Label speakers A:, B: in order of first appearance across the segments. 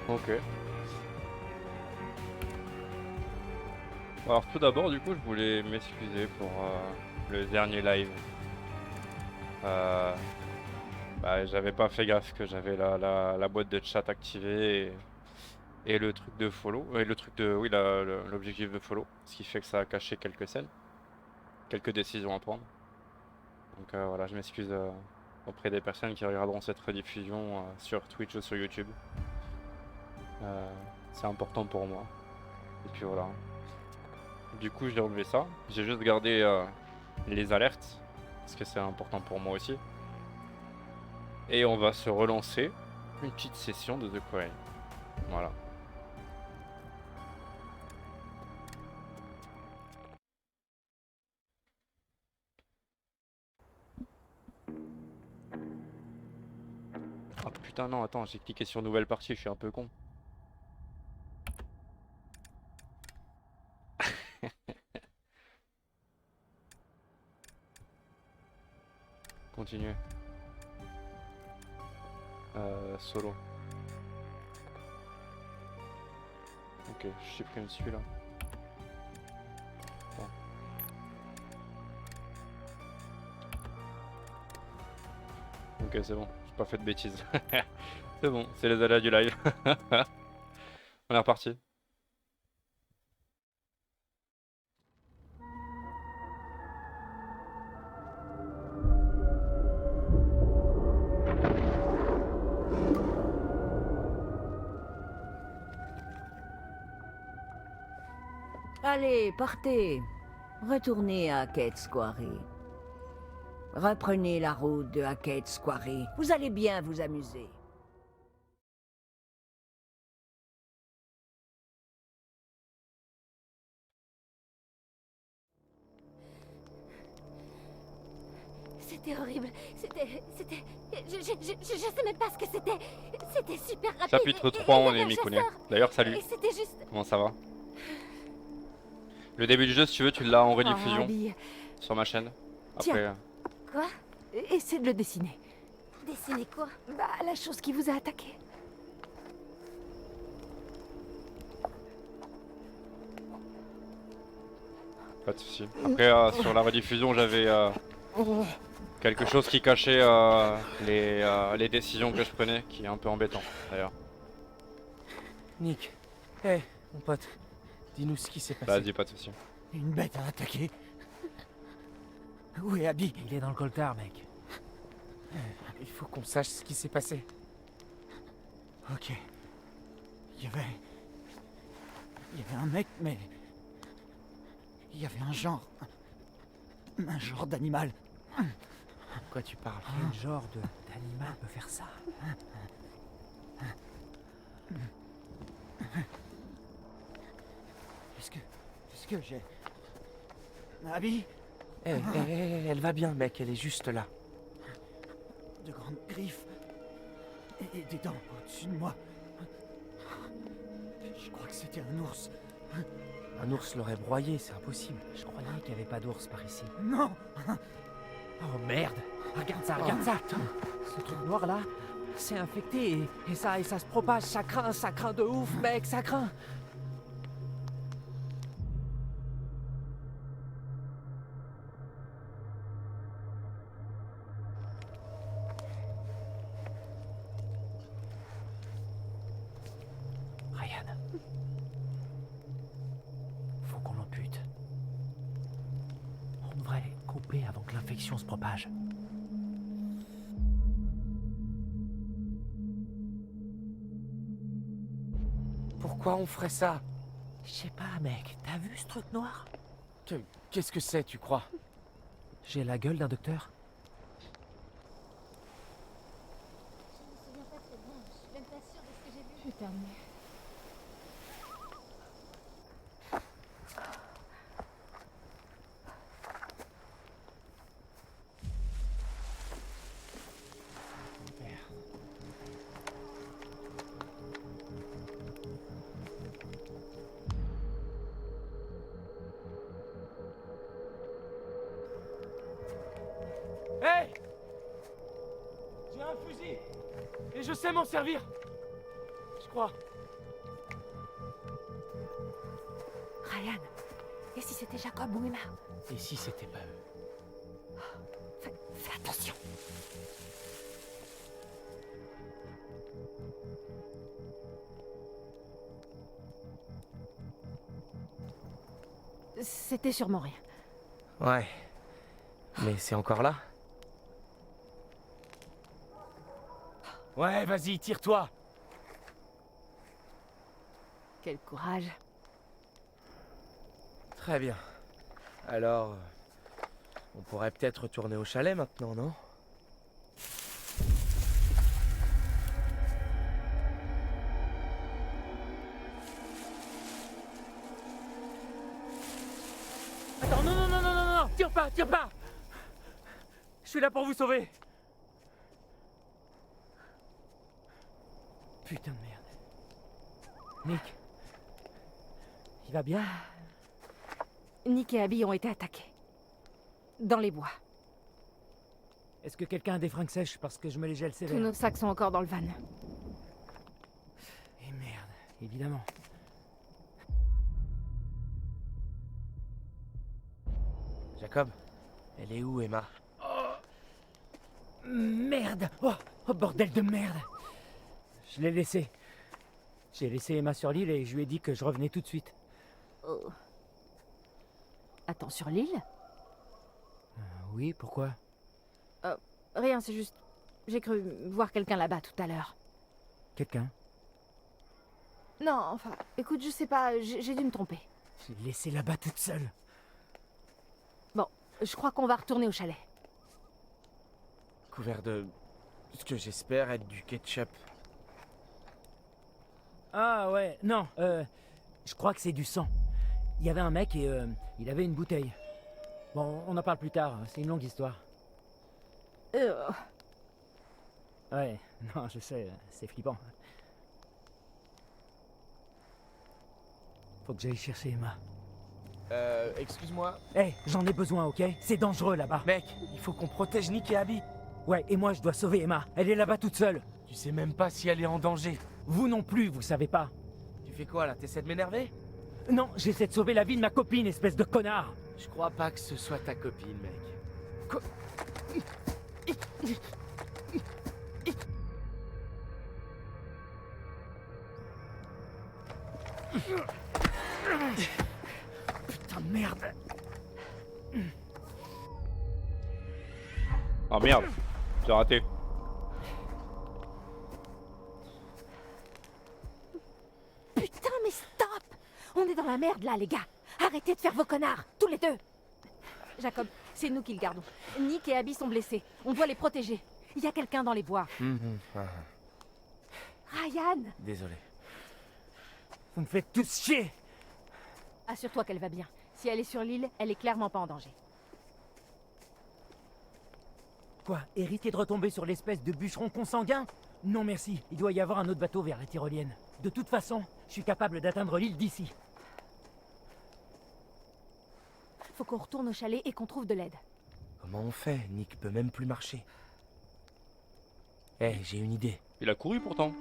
A: Ok. Alors tout d'abord, du coup, je voulais m'excuser pour le dernier live. Euh, J'avais pas fait gaffe que j'avais la boîte de chat activée et le truc de follow, et le truc de, oui, l'objectif de follow, ce qui fait que ça a caché quelques scènes, quelques décisions à prendre. Donc voilà, je m'excuse auprès des personnes qui regarderont cette rediffusion sur Twitch ou sur YouTube. Euh, c'est important pour moi. Et puis voilà. Du coup, j'ai enlevé ça. J'ai juste gardé les alertes, parce que c'est important pour moi aussi. Et on va se relancer une petite session de The Quarry. Voilà. Ah putain non, attends, j'ai cliqué sur nouvelle partie, je suis un peu con. Continuer. Solo. Ok, je supprime celui-là. Attends. Ok, c'est bon, j'ai pas fait de bêtises. C'est bon, c'est les aléas du live. On est reparti.
B: Allez, partez. Retournez à Hackett Quarry. Reprenez la route de Hackett Quarry. Vous allez bien vous amuser.
C: C'était horrible. C'était... Je sais même pas ce que c'était. C'était super rapide.
A: Chapitre
C: Et
A: 3,
C: il y
A: on
C: avait
A: est
C: un
A: Mikounia.
C: chasseur.
A: D'ailleurs, salut.
C: Et c'était juste...
A: Comment ça va? Le début du jeu, si tu veux, tu l'as en
D: Ah,
A: rediffusion
D: Abby,
A: sur ma chaîne.
D: tiens,
A: Après,
C: Quoi?
D: essaie de le dessiner.
C: Dessiner quoi?
D: Bah, la chose qui vous a attaqué.
A: pas de souci. Après, sur la rediffusion, j'avais quelque chose qui cachait les décisions que je prenais, qui est un peu embêtant d'ailleurs.
E: Nick, hé, mon pote, dis-nous ce qui s'est passé.
A: Vas-y, pas de souci.
E: Une bête a attaqué. Où est Abby?
F: Il est dans le coltard, mec.
E: Il faut qu'on sache ce qui s'est passé. Ok. Il y avait un mec, mais... Il y avait un genre... Un genre d'animal. De quoi tu parles?
F: Quel genre d'animal peut faire ça?
E: Est-ce que j'ai... Abby?
F: Elle va bien, mec, elle est juste là.
E: De grandes griffes. Et des dents au-dessus de moi. Je crois que c'était un ours.
F: Un ours l'aurait broyé, c'est impossible. Je croyais qu'il n'y avait pas d'ours par ici.
E: Non!
F: Oh merde! Regarde ça, regarde ça! Ce truc noir là, c'est infecté et ça se propage, ça craint de ouf, mec, ça craint! Ryan. Faut qu'on l'ampute. On devrait couper avant que l'infection se propage.
E: Pourquoi on ferait ça?
F: Je sais pas, mec, t'as vu ce truc noir?
E: Qu'est-ce que c'est, tu crois?
F: J'ai la gueule d'un docteur.
C: Je me souviens pas très bien. Je suis même pas sûre de ce que j'ai vu.
D: Putain, mais...
E: Hey! J'ai un fusil! Et je sais m'en servir! Je crois.
D: Ryan, et si c'était Jacob ou Emma?
E: Et si c'était pas eux?
D: Fais attention. C'était sûrement rien.
G: Ouais. Mais c'est encore là?
E: Ouais, vas-y, tire-toi.
D: Quel courage.
G: Très bien. Alors, on pourrait peut-être retourner au chalet maintenant, non?
E: Attends, non, non, non, non, non, non, tire pas, tire pas. Je suis là pour vous sauver. Putain de merde. Nick. Il va bien?
D: Nick et Abby ont été attaqués. Dans les bois.
E: Est-ce que quelqu'un a des fringues sèches parce que je me les gèle
D: Tous
E: sévère?
D: nos sacs sont encore dans le van.
E: Et merde, évidemment.
G: Jacob, elle est où, Emma?
E: Merde! Oh, bordel de merde! Je l'ai laissé. J'ai laissé Emma sur l'île et je lui ai dit que je revenais tout de suite.
D: Oh. Attends, sur l'île?
E: Oui, pourquoi?
D: Rien, c'est juste... J'ai cru voir quelqu'un là-bas tout à l'heure.
E: Quelqu'un?
D: Non, enfin, écoute, je sais pas, j'ai dû me tromper.
E: Je l'ai laissé là-bas toute seule.
D: Bon, je crois qu'on va retourner au chalet.
G: Couvert de ce que j'espère être du ketchup.
E: Ah ouais, non, je crois que c'est du sang. Il y avait un mec et il avait une bouteille. Bon, on en parle plus tard, c'est une longue histoire. Ouais, non, je sais, c'est flippant. Faut que j'aille chercher Emma.
G: Excuse-moi.
E: Hé, j'en ai besoin, ok? C'est dangereux là-bas.
G: Mec, il faut qu'on protège Nick et Abby.
E: Ouais, et moi je dois sauver Emma. Elle est là-bas toute seule.
G: Tu sais même pas si elle est en danger.
E: Vous non plus, vous savez pas.
G: Tu fais quoi là? T'essaies de m'énerver?
E: Non, j'essaie de sauver la vie de ma copine, espèce de connard.
G: Je crois pas que ce soit ta copine, mec.
E: Putain de merde.
A: Oh merde, j'ai raté.
D: Putain, mais stop! On est dans la merde là, les gars. Arrêtez de faire vos connards, tous les deux. Jacob, c'est nous qui le gardons. Nick et Abby sont blessés. On doit les protéger. Il y a quelqu'un dans les bois. Ryan!
G: Désolé.
E: Vous me faites tous chier.
D: Assure-toi qu'elle va bien. Si elle est sur l'île, elle est clairement pas en danger.
E: Quoi, hériter de retomber sur l'espèce de bûcheron consanguin? Non merci, il doit y avoir un autre bateau vers la tyrolienne. De toute façon, je suis capable d'atteindre l'île d'ici.
D: Faut qu'on retourne au chalet et qu'on trouve de l'aide.
G: Comment on fait? Nick peut même plus marcher. Eh, j'ai une idée.
A: Il a couru pourtant.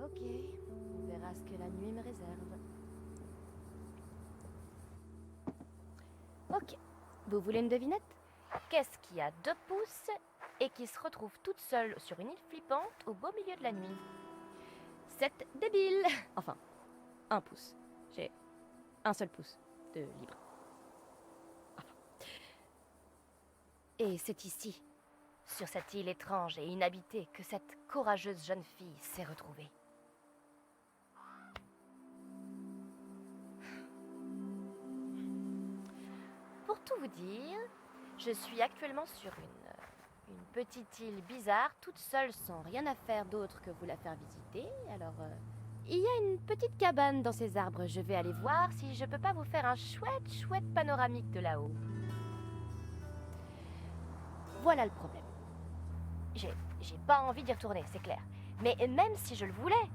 C: Ok, on verra ce que la nuit me réserve. Ok, vous voulez une devinette? Qu'est-ce qui a 2 pouces et qui se retrouve toute seule sur une île flippante au beau milieu de la nuit? C'est débile. Enfin, 1 pouce. J'ai un seul pouce de libre. Enfin. Et c'est ici, sur cette île étrange et inhabitée, que cette courageuse jeune fille s'est retrouvée. Pour tout vous dire, je suis actuellement sur une petite île bizarre, toute seule, sans rien à faire d'autre que vous la faire visiter. Alors, il y a une petite cabane dans ces arbres. Je vais aller voir si je peux pas vous faire un chouette panoramique de là-haut. Voilà le problème. J'ai pas envie d'y retourner, c'est clair. Mais même si je le voulais,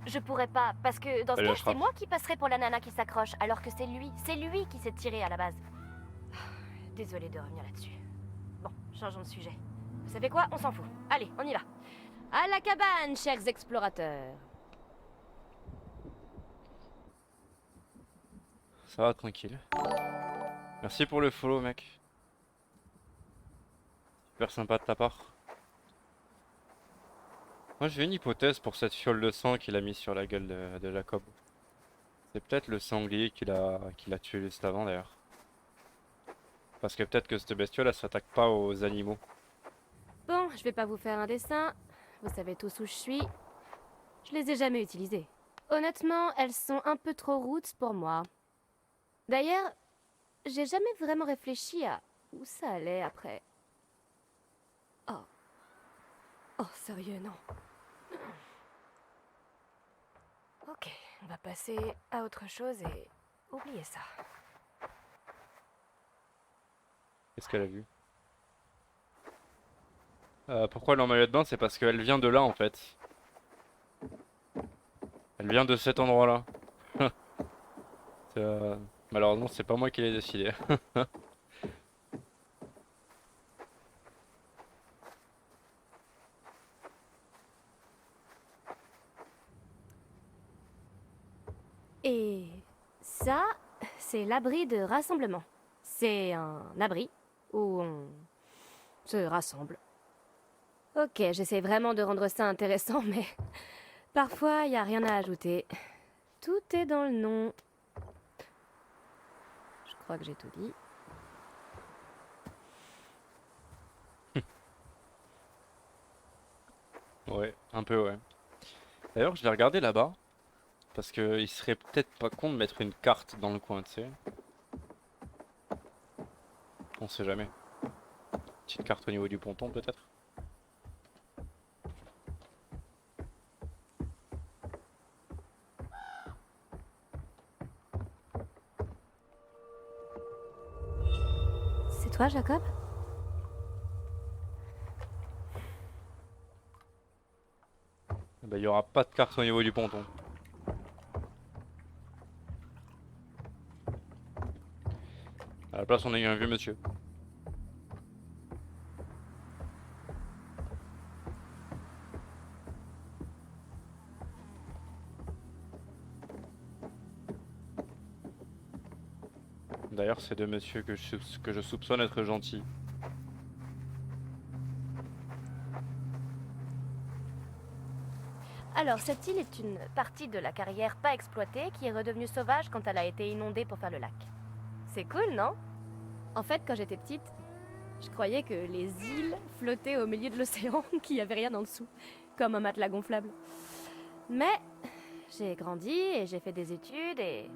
C: Je pourrais pas, parce que dans ce
A: Salut,
C: cas,
A: Ashraf.
C: c'est moi qui passerai pour la nana qui s'accroche, alors que c'est lui qui s'est tiré à la base. Désolée de revenir là-dessus. Bon, changeons de sujet. Vous savez quoi? On s'en fout. Allez, on y va. À la cabane, chers explorateurs.
A: Ça va, tranquille. Merci pour le follow, mec. Super sympa de ta part. Moi, j'ai une hypothèse pour cette fiole de sang qu'il a mis sur la gueule de Jacob. C'est peut-être le sanglier qui l'a tué juste avant, d'ailleurs. Parce que peut-être que cette bestiole, elle s'attaque pas aux animaux.
C: Bon, je vais pas vous faire un dessin. Vous savez tous où je suis. Je les ai jamais utilisées. Honnêtement, elles sont un peu trop roots pour moi. D'ailleurs, j'ai jamais vraiment réfléchi à où ça allait après. Oh. Oh, sérieux, non. Ok, on va passer à autre chose et oublier ça.
A: Qu'est-ce qu'elle a vu? Pourquoi elle est en maillot de bain? C'est parce qu'elle vient de là, en fait. Elle vient de cet endroit-là. Malheureusement, c'est pas moi qui l'ai décidé.
C: Et ça, c'est l'abri de rassemblement. C'est un abri où on se rassemble. Ok, j'essaie vraiment de rendre ça intéressant, mais parfois, il n'y a rien à ajouter. Tout est dans le nom. Je crois que j'ai tout dit.
A: Ouais, un peu, ouais. D'ailleurs, je vais regarder là-bas. Parce que il serait peut-être pas con de mettre une carte dans le coin, tu sais. On sait jamais. Petite carte au niveau du ponton, peut-être.
C: C'est toi, Jacob?
A: Bah, il y aura pas de carte au niveau du ponton. À la place, on a eu un vieux monsieur. D'ailleurs, c'est deux messieurs que je soupçonne être gentils.
C: Alors, cette île est une partie de la carrière pas exploitée qui est redevenue sauvage quand elle a été inondée pour faire le lac. C'est cool, non? En fait, quand j'étais petite, je croyais que les îles flottaient au milieu de l'océan, qu'il n'y avait rien en dessous, comme un matelas gonflable. Mais j'ai grandi et j'ai fait des études et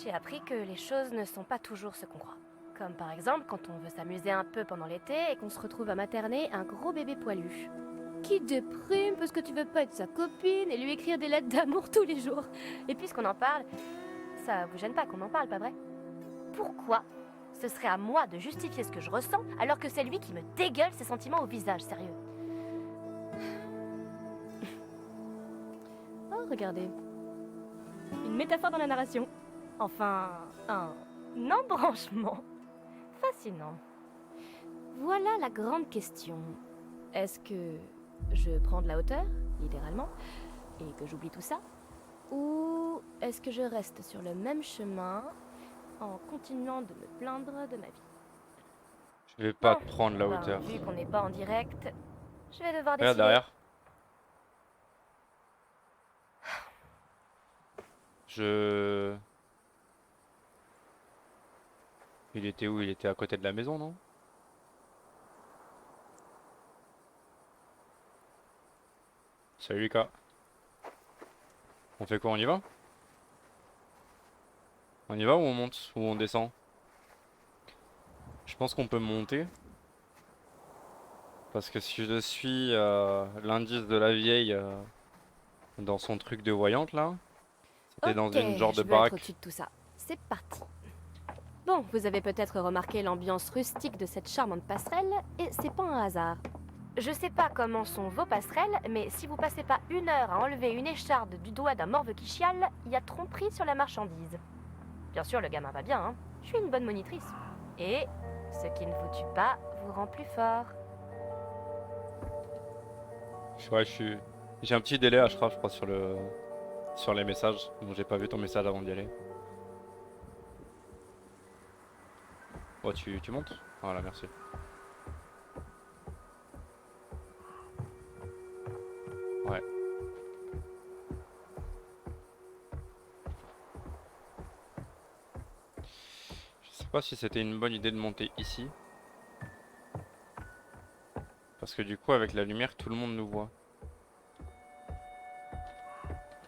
C: j'ai appris que les choses ne sont pas toujours ce qu'on croit. Comme par exemple quand on veut s'amuser un peu pendant l'été et qu'on se retrouve à materner un gros bébé poilu. Qui déprime parce que tu veux pas être sa copine et lui écrire des lettres d'amour tous les jours. Et puisqu'on en parle, ça vous gêne pas qu'on en parle, pas vrai? Pourquoi ce serait à moi de justifier ce que je ressens alors que c'est lui qui me dégueule ses sentiments au visage, sérieux? Oh, regardez. Une métaphore dans la narration. Enfin, un embranchement. Fascinant. Voilà la grande question. Est-ce que je prends de la hauteur, littéralement, et que j'oublie tout ça? Ou est-ce que je reste sur le même chemin en continuant de me plaindre de ma vie?
A: Je vais pas
C: Bon,
A: prendre la
C: ben,
A: hauteur.
C: vu qu'on n'est pas en direct, je vais devoir
A: Regarde
C: décider.
A: derrière. Je... Il était où? Il était à côté de la maison, non? Salut Lucas. On fait quoi? On y va? On y va ou on monte? Ou on descend? Je pense qu'on peut monter. Parce que si je suis l'indice de la vieille dans son truc de voyante là, c'était dans
C: Ok,
A: une genre
C: je
A: de
C: veux être
A: baraque.
C: au-dessus de tout ça. C'est parti. Bon, vous avez peut-être remarqué l'ambiance rustique de cette charmante passerelle, et c'est pas un hasard. je sais pas comment sont vos passerelles, mais si vous passez pas 1 heure à enlever une écharde du doigt d'un morve qui chiale, il y a tromperie sur la marchandise. Bien sûr, le gamin va bien, hein. Je suis une bonne monitrice. Et ce qui ne vous tue pas vous rend plus fort.
A: Ouais, j'ai un petit délai à je crois sur les messages. Donc j'ai pas vu ton message avant d'y aller. Oh, tu montes? Voilà, merci. Ouais. Je sais pas si c'était une bonne idée de monter ici. Parce que du coup, avec la lumière, tout le monde nous voit.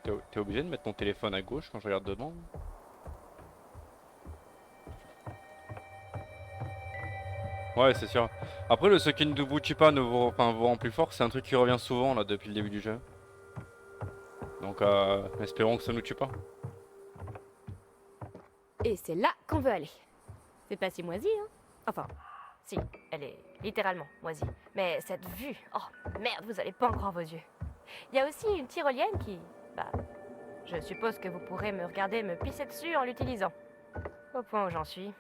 A: T'es obligé de mettre ton téléphone à gauche quand je regarde dedans? Ouais, c'est sûr. Après, le ce qui ne vous tue pas ne vous, enfin, vous rend plus fort, c'est un truc qui revient souvent là depuis le début du jeu. Donc, espérons que ça nous tue pas.
C: Et c'est là qu'on veut aller. C'est pas si moisi, hein? Enfin, si, elle est littéralement moisie. Mais cette vue, oh merde, vous allez pas en croire vos yeux. Il y a aussi une tyrolienne qui... Bah, je suppose que vous pourrez me regarder me pisser dessus en l'utilisant. Au point où j'en suis.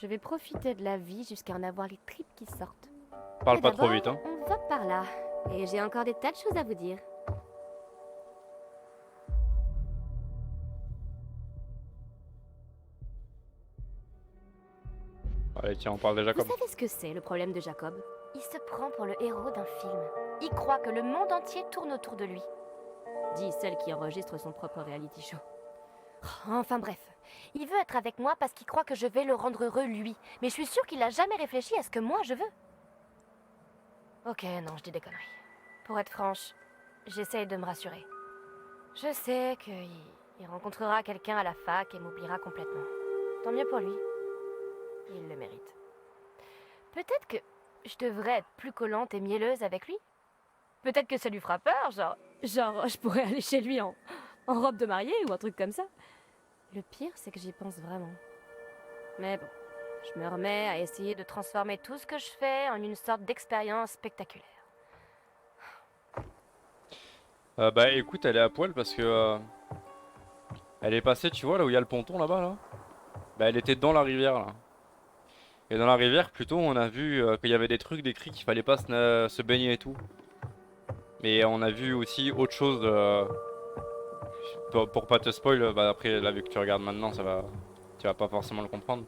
C: Je vais profiter de la vie jusqu'à en avoir les tripes qui sortent.
A: Parle
C: Mais
A: pas trop
C: d'abord,
A: vite, hein.
C: On va par là. Et j'ai encore des tas de choses à vous dire.
A: Allez, tiens, on parle de
C: Vous
A: Jacob.
C: savez ce que c'est le problème de Jacob? Il se prend pour le héros d'un film. Il croit que le monde entier tourne autour de lui. Dit celle qui enregistre son propre reality show. Enfin bref, il veut être avec moi parce qu'il croit que je vais le rendre heureux lui. Mais je suis sûre qu'il n'a jamais réfléchi à ce que moi je veux. Ok, non, je dis des conneries. Pour être franche, j'essaye de me rassurer. Je sais qu'il rencontrera quelqu'un à la fac et m'oubliera complètement. Tant mieux pour lui. Il le mérite. Peut-être que je devrais être plus collante et mielleuse avec lui. Peut-être que ça lui fera peur, genre je pourrais aller chez lui en robe de mariée ou un truc comme ça. Le pire, c'est que j'y pense vraiment. Mais bon, je me remets à essayer de transformer tout ce que je fais en une sorte d'expérience spectaculaire.
A: Bah écoute, elle est à poil parce que elle est passée, tu vois, là où il y a le ponton là-bas, là. Bah elle était dans la rivière, là. Et dans la rivière, plutôt, on a vu qu'il y avait des trucs décrits qu'il fallait pas se baigner et tout. Mais on a vu aussi autre chose. Pour pas te spoil, bah après, là, vu que tu regardes maintenant, tu vas pas forcément le comprendre.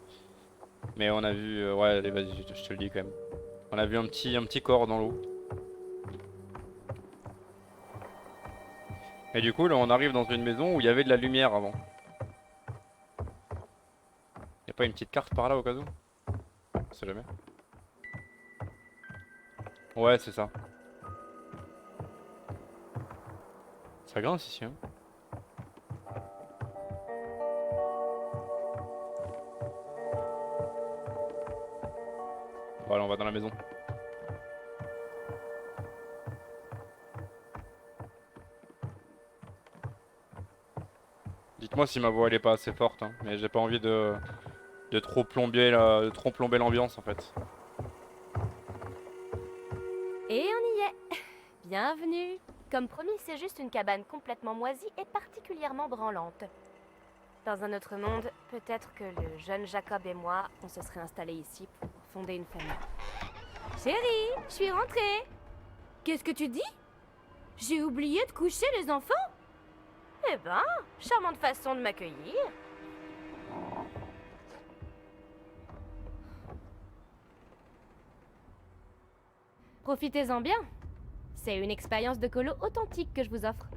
A: Mais on a vu, ouais, allez, vas-y, je te le dis quand même. On a vu un petit corps dans l'eau. Et du coup, là, on arrive dans une maison où il y avait de la lumière avant. Y a pas une petite carte par là au cas où? On sait jamais. Ouais, c'est ça. Ça grince ici, hein. Voilà, on va dans la maison. Dites-moi si ma voix elle est pas assez forte, hein, mais j'ai pas envie de trop plomber l'ambiance en fait.
C: Et on y est. Bienvenue. Comme promis, c'est juste une cabane complètement moisie et particulièrement branlante. Dans un autre monde, peut-être que le jeune Jacob et moi, on se serait installés ici pour fonder une famille. Chérie, je suis rentrée. Qu'est-ce que tu dis? J'ai oublié de coucher les enfants? Eh ben, charmante façon de m'accueillir. Profitez-en bien. C'est une expérience de colo authentique que je vous offre.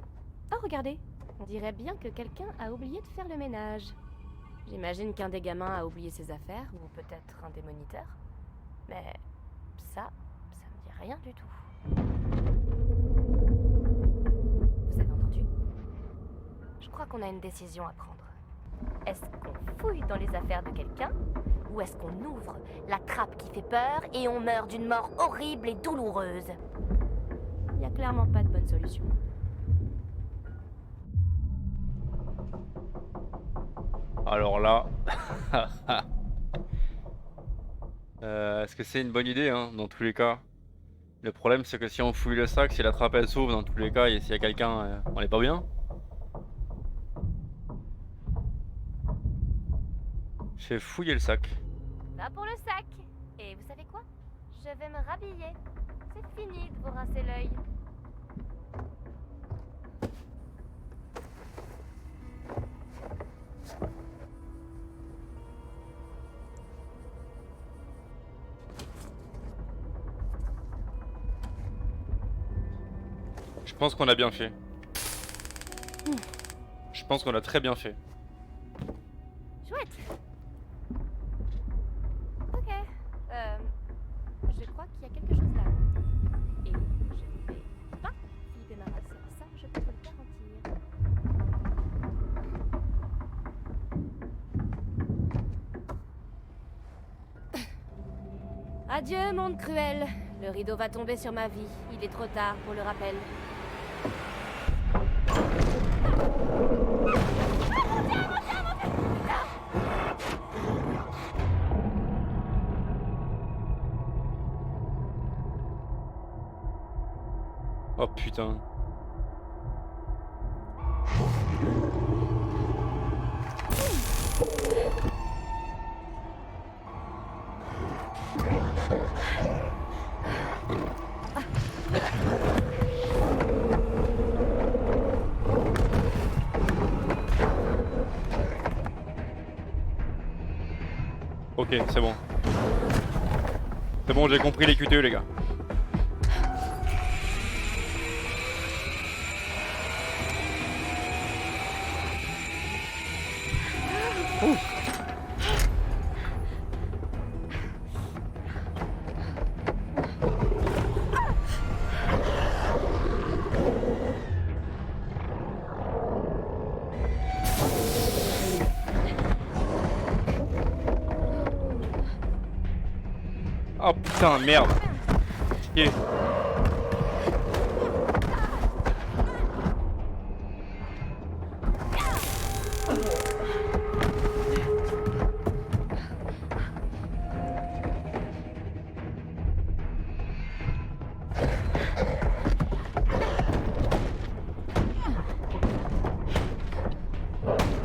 C: Oh, regardez. On dirait bien que quelqu'un a oublié de faire le ménage. J'imagine qu'un des gamins a oublié ses affaires, ou peut-être un des moniteurs. Mais ça me dit rien du tout. Vous avez entendu? Je crois qu'on a une décision à prendre. Est-ce qu'on fouille dans les affaires de quelqu'un, ou est-ce qu'on ouvre la trappe qui fait peur et on meurt d'une mort horrible et douloureuse? Il n'y a clairement pas de bonne solution.
A: Alors là, est-ce que c'est une bonne idée, hein, dans tous les cas? Le problème, c'est que si on fouille le sac, si la trappe elle s'ouvre, dans tous les cas, et s'il y a quelqu'un, on est pas bien. J'ai fouillé le sac.
C: Va pour le sac. Et vous savez quoi? Je vais me rhabiller. C'est fini de vous rincer l'œil.
A: Je pense qu'on a bien fait. Je pense qu'on a très bien fait.
C: Chouette. Ok. Je crois qu'il y a quelque chose là. Et je ne vais pas flipper ma race. Ça, je peux te le garantir. Adieu, monde cruel. Le rideau va tomber sur ma vie. Il est trop tard pour le rappel.
A: Oh putain. Ok, c'est bon. C'est bon, j'ai compris les QTE, les gars. Oh putain, merde. Chier.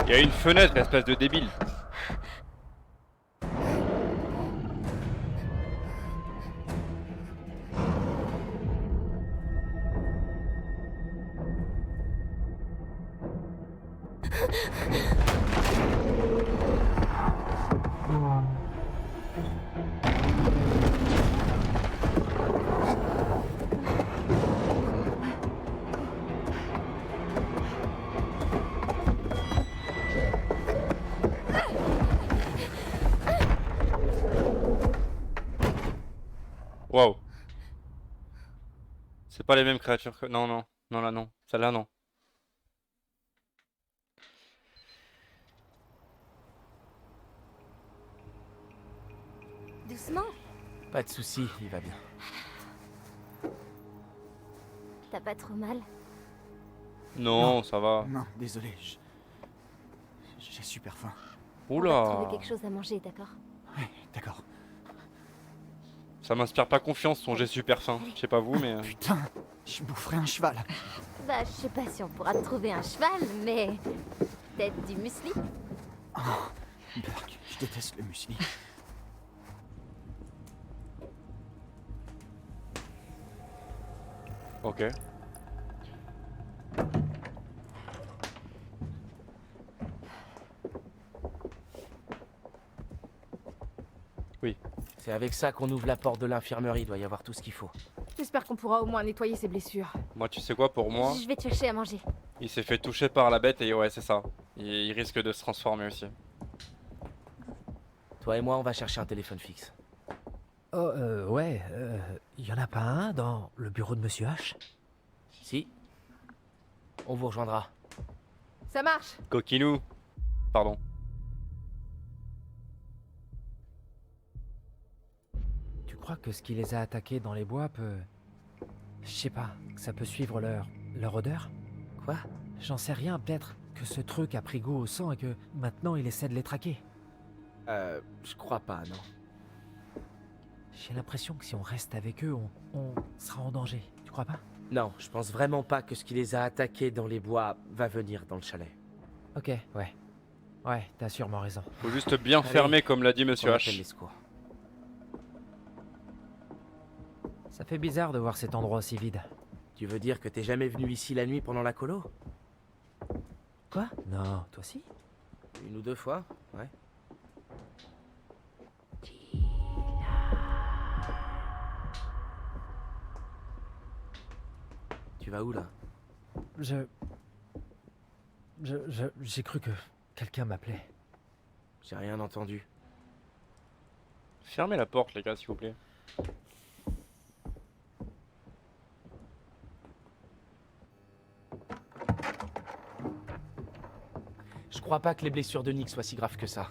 A: Il y a une fenêtre, espèce de débile. Waouh. C'est pas les mêmes créatures que... Non, non. Non, là, non. Celle-là, non.
C: Doucement.
G: Pas de soucis, il va bien.
C: T'as pas trop mal?
A: Non, ça va.
E: Non, désolé, j'ai super faim.
C: On va te trouver
A: Oula.
C: quelque chose à manger, d'accord?
E: Ouais, d'accord.
A: Ça m'inspire pas confiance, son jet super fin. Je sais pas vous, mais...
E: Putain, je boufferai un cheval.
C: Bah, je sais pas si on pourra te trouver un cheval, mais... peut-être du muesli?
E: Oh, Burk, je déteste le muesli.
A: Ok. Oui.
G: C'est avec ça qu'on ouvre la porte de l'infirmerie, il doit y avoir tout ce qu'il faut.
D: J'espère qu'on pourra au moins nettoyer ses blessures.
A: Moi, tu sais quoi, pour moi,
C: Je vais te chercher à manger.
A: il s'est fait toucher par la bête et ouais, c'est ça. Il risque de se transformer aussi.
G: Toi et moi, on va chercher un téléphone fixe.
F: Oh, ouais, y en a pas un dans le bureau de Monsieur H?
G: Si. On vous rejoindra.
D: Ça marche.
A: Coquinou. Pardon.
F: Tu crois que ce qui les a attaqués dans les bois peut... Je sais pas, que ça peut suivre leur odeur?
G: Quoi?
F: J'en sais rien, peut-être que ce truc a pris goût au sang et que maintenant il essaie de les traquer.
G: Je crois pas, non.
F: J'ai l'impression que si on reste avec eux, on sera en danger. Tu crois pas?
G: Non, je pense vraiment pas que ce qui les a attaqués dans les bois va venir dans le chalet.
F: Ok, ouais. Ouais, t'as sûrement raison.
A: Faut juste bien
G: Allez,
A: fermer comme l'a dit
G: On
A: Monsieur
G: appelle
A: H.
G: les secours.
F: Ça fait bizarre de voir cet endroit aussi vide.
G: Tu veux dire que t'es jamais venu ici la nuit pendant la colo?
F: Quoi? Non, toi aussi?
G: Une ou deux fois, ouais. Tu vas où là?
F: J'ai cru que quelqu'un m'appelait.
G: J'ai rien entendu.
A: Fermez la porte, les gars, s'il vous plaît.
G: Je crois pas que les blessures de Nick soient si graves que ça.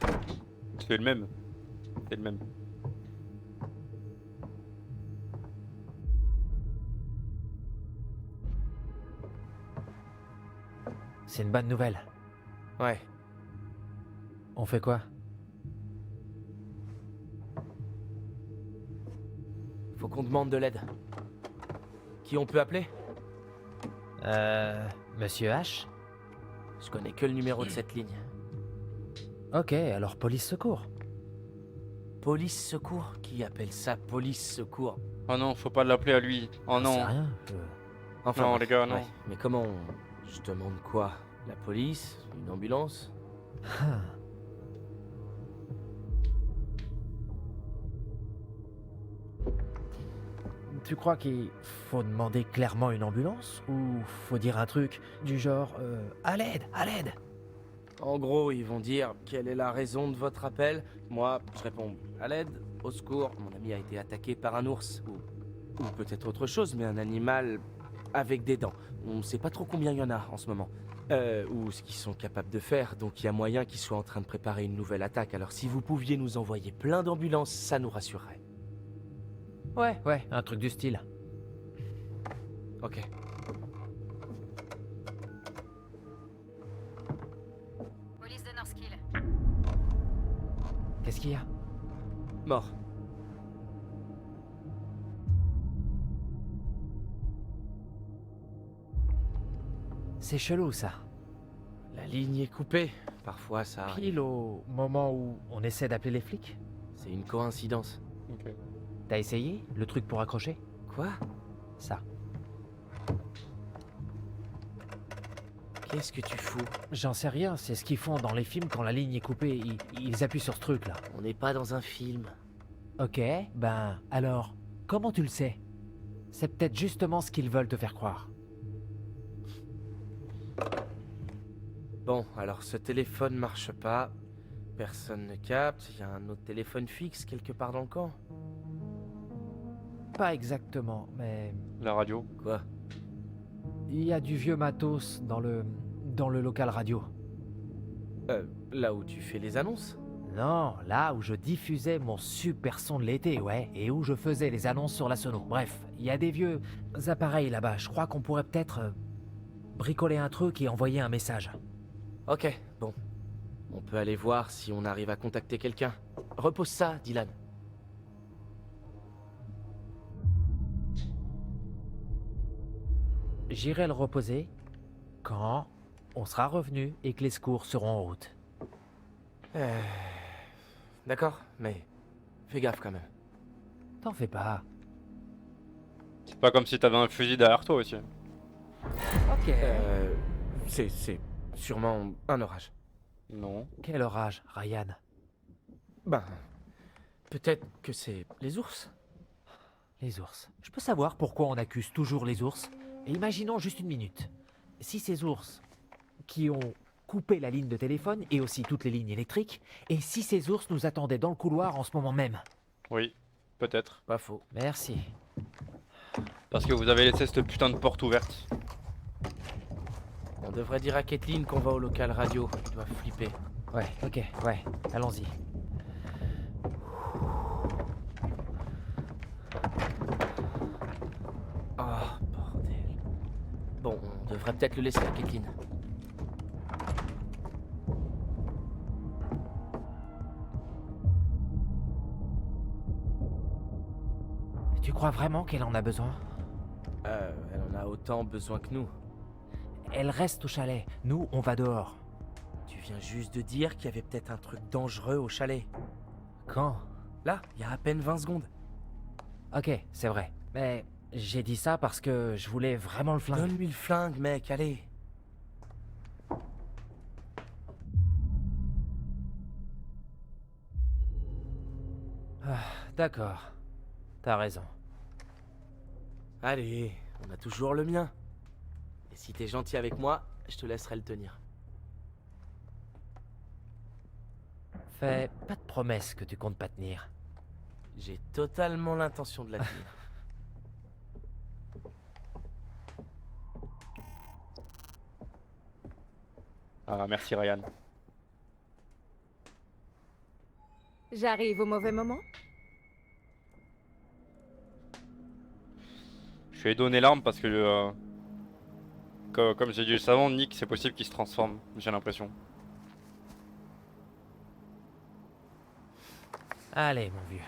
A: C'est le même. C'est le même.
F: C'est une bonne nouvelle.
G: Ouais.
F: On fait quoi?
G: Faut qu'on demande de l'aide. Qui on peut appeler?
F: Monsieur H?
G: Je connais que le numéro de cette ligne.
F: Ok, alors police secours.
G: Police secours? Qui appelle ça police secours?
A: Oh non, faut pas l'appeler à lui. Oh
F: J'en sais
A: non.
F: rien.
G: Enfin,
A: Non,
G: bref,
A: les gars, non.
G: ouais. Mais comment on... Je demande quoi? La police? Une ambulance?
F: Tu crois qu'il faut demander clairement une ambulance? Ou faut dire un truc du genre à l'aide, à l'aide?
G: En gros, ils vont dire quelle est la raison de votre appel. Moi, je réponds à l'aide, au secours. Mon ami a été attaqué par un ours ou peut-être autre chose, mais un animal avec des dents. On sait pas trop combien il y en a en ce moment. Ou ce qu'ils sont capables de faire. Donc il y a moyen qu'ils soient en train de préparer une nouvelle attaque. Alors si vous pouviez nous envoyer plein d'ambulances, ça nous rassurerait.
F: Ouais, un truc du style.
G: Ok.
D: Police de Northkill.
F: Qu'est-ce qu'il y a?
G: Mort.
F: C'est chelou ça.
G: La ligne est coupée. Parfois ça arrive.
F: Pile au moment où on essaie d'appeler les flics?
G: C'est une coïncidence.
A: Ok.
F: T'as essayé le truc pour accrocher?
G: Quoi?
F: Ça.
G: Qu'est-ce que tu fous?
F: J'en sais rien, c'est ce qu'ils font dans les films quand la ligne est coupée, ils appuient sur ce truc là.
G: On n'est pas dans un film.
F: Ok, ben alors, comment tu le sais? C'est peut-être justement ce qu'ils veulent te faire croire.
G: Bon, alors ce téléphone marche pas. Personne ne capte. Il y a un autre téléphone fixe quelque part dans le camp.
F: Pas exactement, mais
A: La radio.
G: Quoi?
F: il y a du vieux matos dans le local radio.
G: Là où tu fais les annonces?
F: Non, là où je diffusais mon super son de l'été, ouais, et où je faisais les annonces sur la sono. Bref, il y a des vieux appareils là-bas. Je crois qu'on pourrait peut-être bricoler un truc et envoyer un message.
G: Ok, bon. On peut aller voir si on arrive à contacter quelqu'un. Repose ça, Dylan.
F: J'irai le reposer quand on sera revenu et que les secours seront en route.
G: D'accord, mais fais gaffe quand même.
F: T'en fais pas.
A: C'est pas comme si t'avais un fusil derrière toi aussi.
F: Ok.
G: C'est sûrement un orage.
A: Non.
F: Quel orage, Ryan?
G: Ben, peut-être que c'est les ours.
F: Les ours. Je peux savoir pourquoi on accuse toujours les ours? Et imaginons juste une minute. Si ces ours qui ont coupé la ligne de téléphone et aussi toutes les lignes électriques, et si ces ours nous attendaient dans le couloir en ce moment même?
A: Oui, peut-être.
G: Pas faux.
F: Merci.
A: Parce que vous avez laissé cette putain de porte ouverte.
G: On devrait dire à Kathleen qu'on va au local radio. Ils doivent flipper.
F: Ouais, ok, ouais, allons-y.
G: Oh, bordel. Bon, on devrait peut-être le laisser à Kathleen.
F: crois vraiment qu'elle en a besoin?
G: Elle en a autant besoin que nous.
F: Elle reste au chalet. Nous, on va dehors.
G: Tu viens juste de dire qu'il y avait peut-être un truc dangereux au chalet.
F: Quand?
G: Là, il y a à peine 20 secondes.
F: Ok, c'est vrai. Mais j'ai dit ça parce que je voulais vraiment le flingue.
G: Donne-lui le flingue, mec, allez.
F: D'accord. T'as raison.
G: Allez, on a toujours le mien. Et si t'es gentil avec moi, je te laisserai le tenir.
F: Fais pas de promesses que tu comptes pas tenir.
G: J'ai totalement l'intention de la tenir.
A: Ah, merci Ryan.
D: J'arrive au mauvais moment?
A: Je lui ai donné l'arme parce que, comme j'ai dit juste avant, Nick, c'est possible qu'il se transforme, j'ai l'impression.
F: Allez, mon vieux.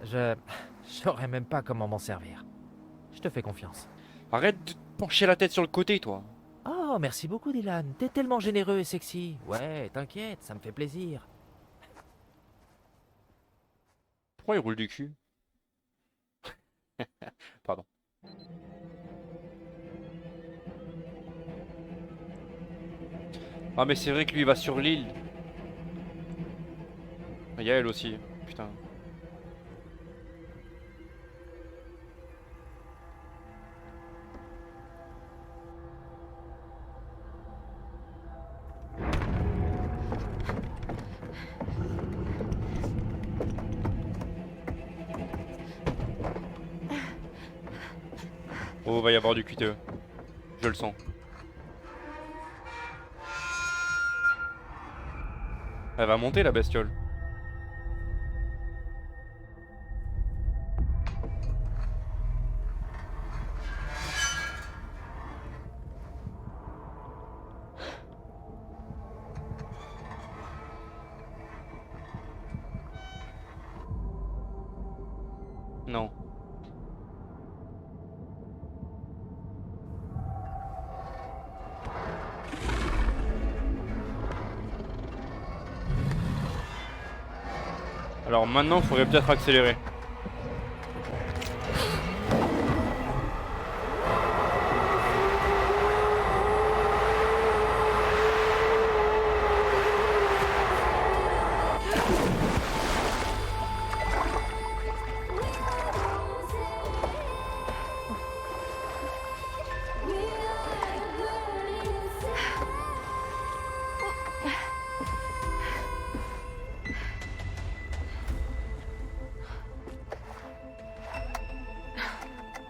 F: Je saurais même pas comment m'en servir. Je te fais confiance.
A: Arrête de te pencher la tête sur le côté, toi.
F: Oh, merci beaucoup, Dylan. T'es tellement généreux et sexy. Ouais, t'inquiète, ça me fait plaisir.
A: Pourquoi il roule du cul? Pardon. Ah mais c'est vrai que lui il va sur l'île. Il y a elle aussi, putain. Oh, va y avoir du QTE. Je le sens. Elle va monter la bestiole. Non. Alors maintenant, il faudrait peut-être accélérer.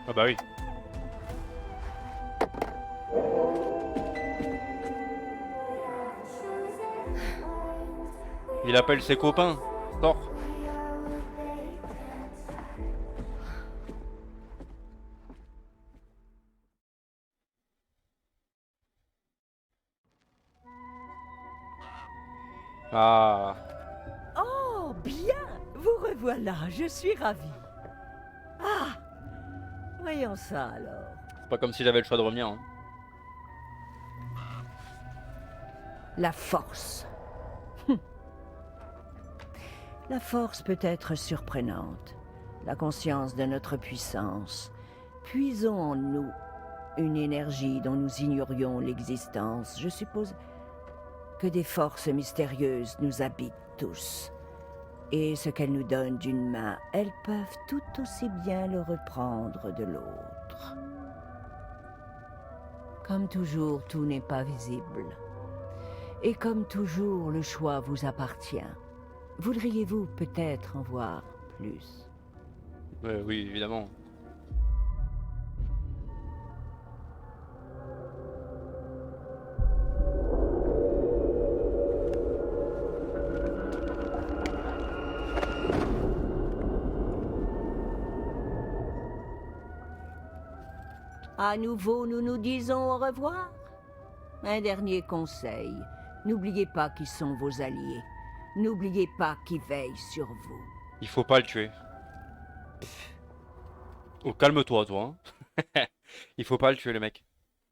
A: Ah bah oui. Il appelle ses copains. Sors. Ah.
B: Oh, bien! Vous revoilà, je suis ravie. Ah! Voyons ça alors.
A: C'est pas comme si j'avais le choix de revenir. Hein.
B: La force. La force peut être surprenante. La conscience de notre puissance. Puisons en nous une énergie dont nous ignorions l'existence. Je suppose que des forces mystérieuses nous habitent tous. Et ce qu'elles nous donnent d'une main, elles peuvent tout aussi bien le reprendre de l'autre. Comme toujours, tout n'est pas visible. Et comme toujours, le choix vous appartient. Voudriez-vous peut-être en voir plus?
A: Oui, évidemment.
B: À nouveau, nous nous disons au revoir. Un dernier conseil. N'oubliez pas qui sont vos alliés. N'oubliez pas qui veille sur vous.
A: Il faut pas le tuer. Oh, calme-toi, toi. Hein. Il faut pas le tuer, le mec.